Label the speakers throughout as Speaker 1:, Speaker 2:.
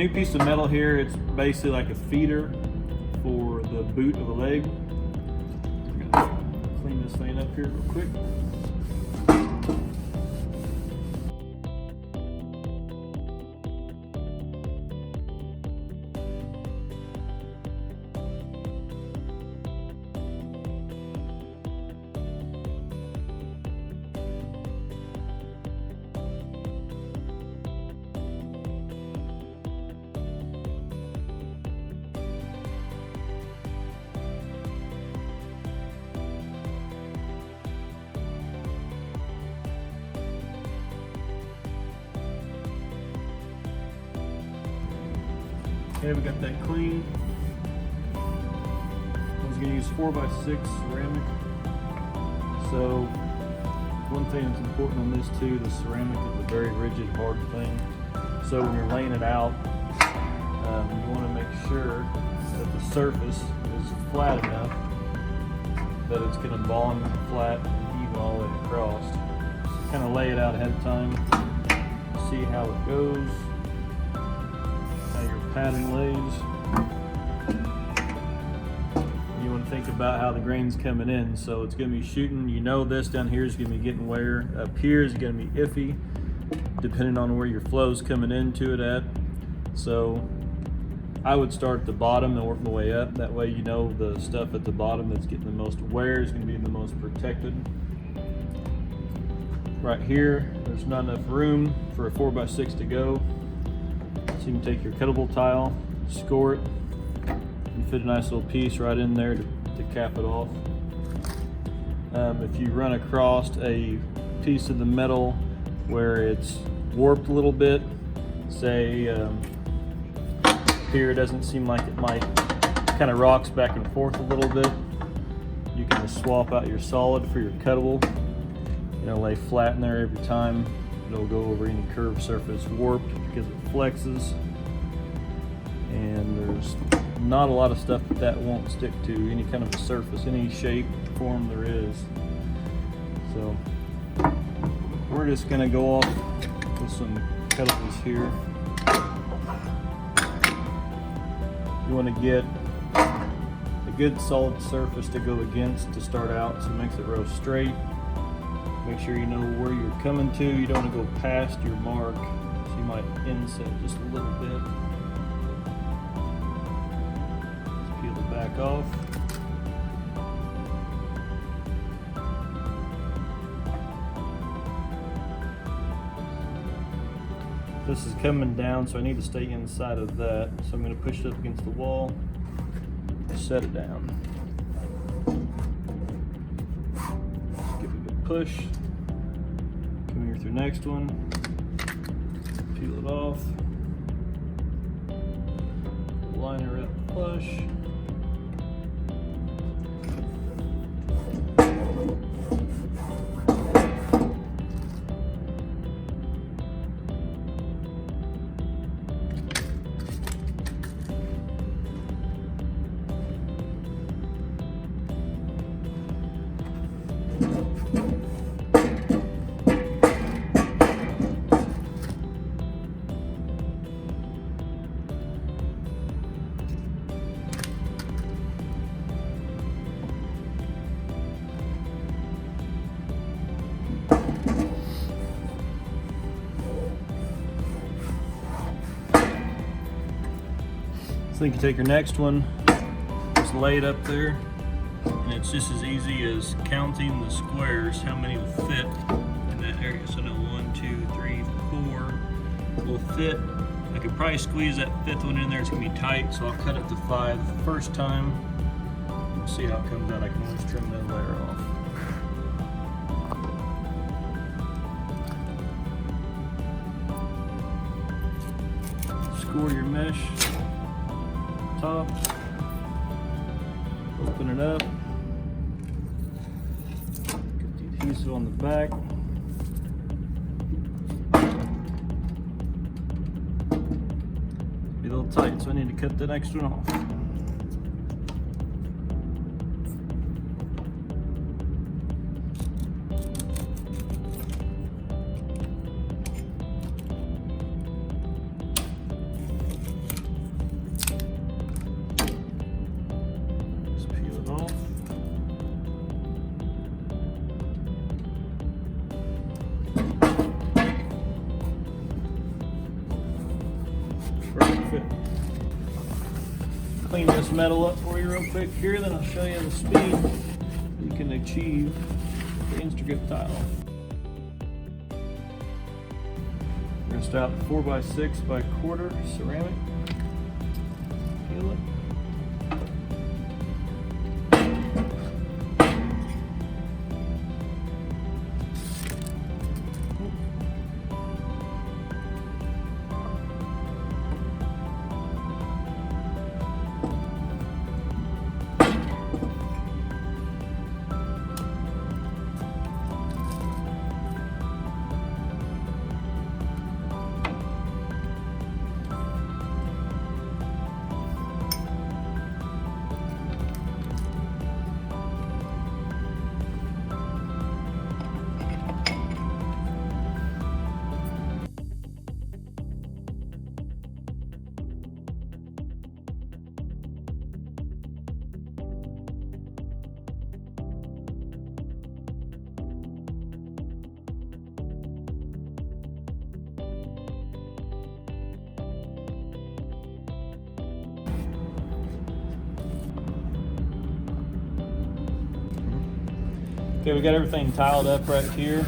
Speaker 1: new piece of metal here, it's basically like a feeder for the boot of the leg. I'm gonna clean this thing up here real quick. Okay, we got that clean. I was gonna use 4x6 ceramic. So one thing that's important on this too, the ceramic is a very rigid, hard thing. So when you're laying it out, you want to make sure that the surface is flat enough that it's going to bond flat and even all the way across. So kind of lay it out ahead of time, see how it goes. Padding lays. You want to think about how the grain's coming in. So it's going to be shooting, you know, this down here is going to be getting wear. Up here is going to be iffy, depending on where your flow's coming into it at. So I would start at the bottom and work my way up. That way you know the stuff at the bottom that's getting the most wear is going to be the most protected. Right here, there's not enough room for a 4x6 to go. So you can take your cuttable tile, score it, and fit a nice little piece right in there to cap it off. If you run across a piece of the metal where it's warped a little bit, say here it doesn't seem like it might, kind of rocks back and forth a little bit, you can just swap out your solid for your cuttable. You know, lay flat in there every time. It'll go over any curved surface warped because it flexes, and there's not a lot of stuff that won't stick to any kind of a surface, any shape, form there is. So we're just going to go off with some cuttables here. You want to get a good solid surface to go against to start out, so it makes it row straight. Make sure you know where you're coming to. You don't want to go past your mark, so you might inset just a little bit. Let's peel the back off. This is coming down, so I need to stay inside of that. So I'm going to push it up against the wall, set it down. Give it a good push. Come here through the next one. Peel it off. Line her up flush. So you can take your next one, just lay it up there, and it's just as easy as counting the squares, how many will fit in that area. So no, 1, 2, 3, 4 will fit. I could probably squeeze that fifth one in there, it's gonna be tight, so I'll cut it to 5 the first time. We'll see how it comes out. I can always trim that layer off. Score your mesh. Top, open it up, get the adhesive on the back, be a little tight, so I need to cut that next one off. Perfect. Clean this metal up for you real quick here, then I'll show you the speed you can achieve the instaGRIP tile. We're going to start 4x6 by quarter ceramic. Peel it. Okay, we got everything tiled up right here,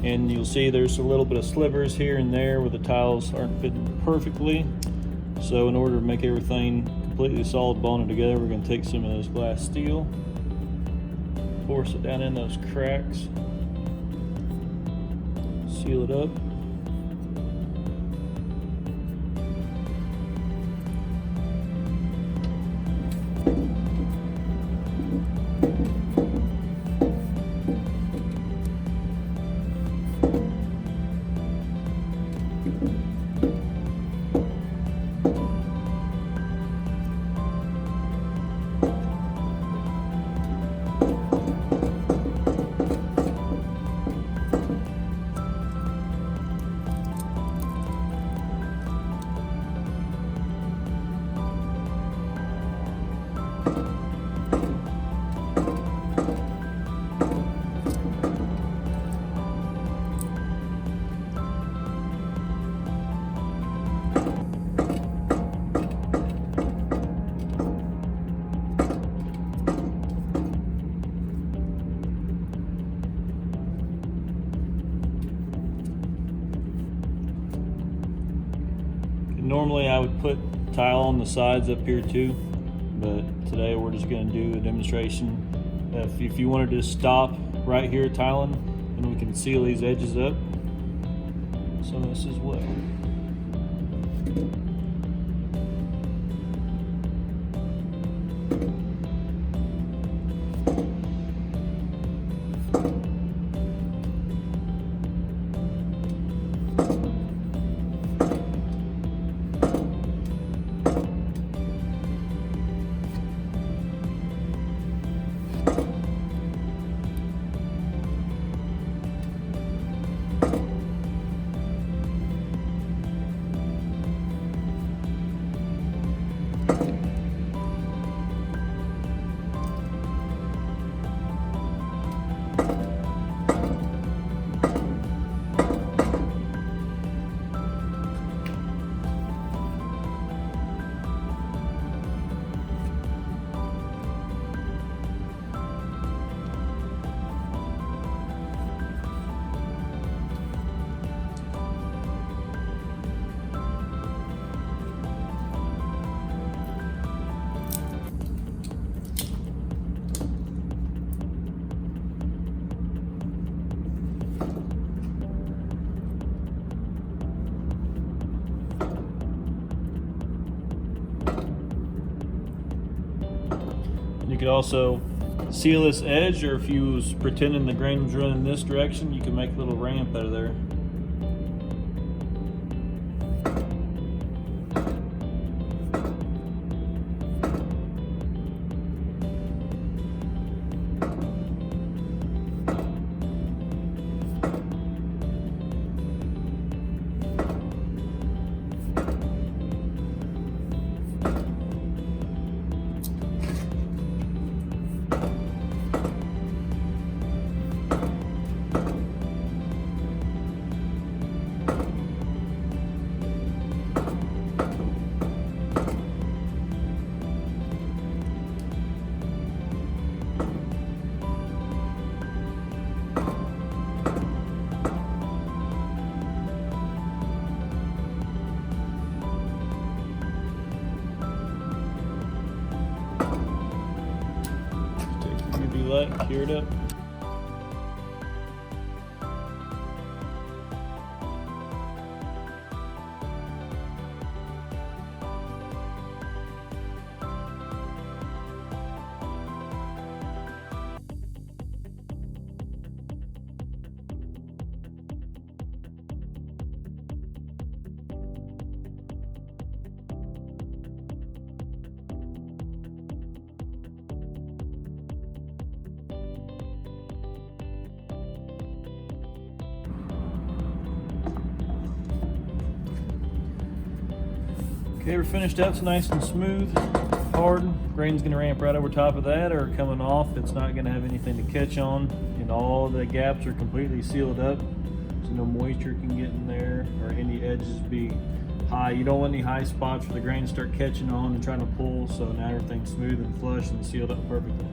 Speaker 1: and you'll see there's a little bit of slivers here and there where the tiles aren't fitting perfectly. So in order to make everything completely solid bonded together, we're going to take some of this glassSTEEL, force it down in those cracks, seal it up. Normally I would put tile on the sides up here too, but today we're just going to do a demonstration. If you wanted to stop right here tiling, then we can seal these edges up. Some of this as well. You could also seal this edge, or if you was pretending the grain was running this direction, you can make a little ramp out of there. that, cure it up. Okay, we're finished up. It's nice and smooth, hard. Grain's gonna ramp right over top of that, or coming off. It's not gonna have anything to catch on, and all the gaps are completely sealed up, so no moisture can get in there or any edges be high. You don't want any high spots for the grain to start catching on and trying to pull, so now everything's smooth and flush and sealed up perfectly.